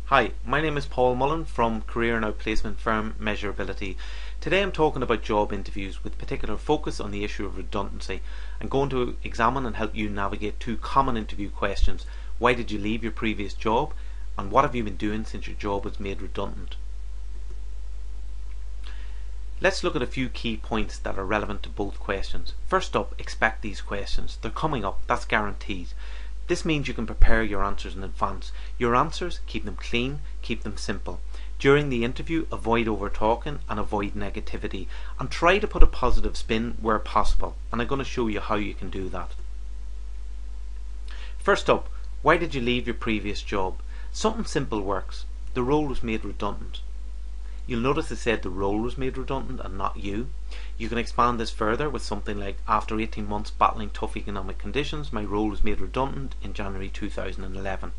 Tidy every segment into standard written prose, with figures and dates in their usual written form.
Hi, my name is Paul Mullan from career and outplacement firm Measurability. Today I'm talking about job interviews with particular focus on the issue of redundancy. I'm going to examine and help you navigate two common interview questions. Why did you leave your previous job? And what have you been doing since your job was made redundant? Let's look at a few key points that are relevant to both questions. First up, expect these questions. They're coming up, that's guaranteed. This means you can prepare your answers in advance. Your answers, keep them clean, keep them simple. During the interview, avoid over talking and avoid negativity, and try to put a positive spin where possible, and I'm going to show you how you can do that. First up, why did you leave your previous job? Something simple works. The role was made redundant. You'll notice it said the role was made redundant and not you. You can expand this further with something like, after 18 months battling tough economic conditions, my role was made redundant in January 2011.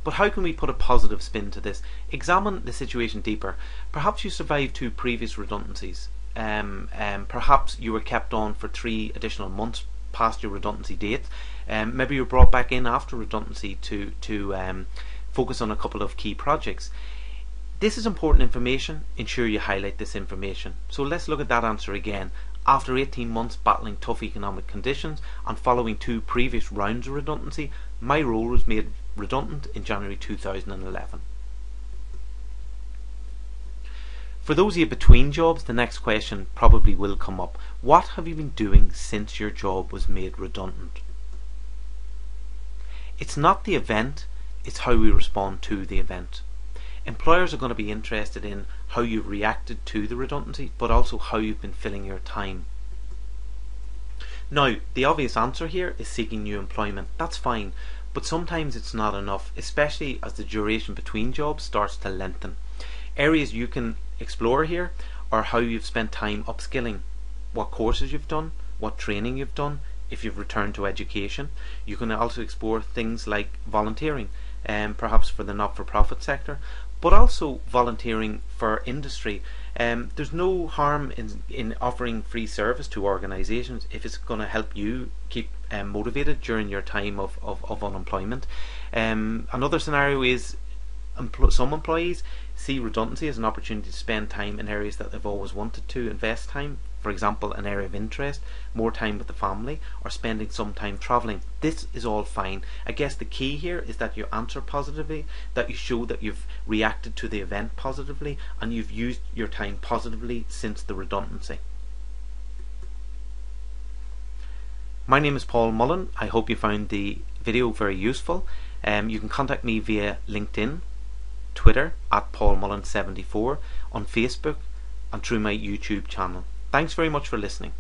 But how can we put a positive spin to this? Examine the situation deeper. Perhaps you survived two previous redundancies. Perhaps you were kept on for 3 additional months past your redundancy date. Maybe you were brought back in after redundancy to focus on a couple of key projects. This is important information. Ensure you highlight this information. So let's look at that answer again. After 18 months battling tough economic conditions and following 2 previous rounds of redundancy, my role was made redundant in January 2011. For those of you between jobs, the next question probably will come up. What have you been doing since your job was made redundant? It's not the event, it's how we respond to the event. Employers are going to be interested in how you've reacted to the redundancy, but also how you've been filling your time. Now, the obvious answer here is seeking new employment. That's fine, but sometimes it's not enough, especially as the duration between jobs starts to lengthen. Areas you can explore here are how you've spent time upskilling, what courses you've done, what training you've done, if you've returned to education. You can also explore things like volunteering, perhaps for the not-for-profit sector, but also volunteering for industry. There's no harm in offering free service to organisations if it's going to help you keep motivated during your time of unemployment. Another scenario is some employees see redundancy as an opportunity to spend time in areas that they've always wanted to invest time. For example, an area of interest, more time with the family, or spending some time travelling. This is all fine. I guess the key here is that you answer positively, that you show that you've reacted to the event positively, and you've used your time positively since the redundancy. My name is Paul Mullan. I hope you found the video very useful. You can contact me via LinkedIn, Twitter at PaulMullan74, on Facebook, and through my YouTube channel. Thanks very much for listening.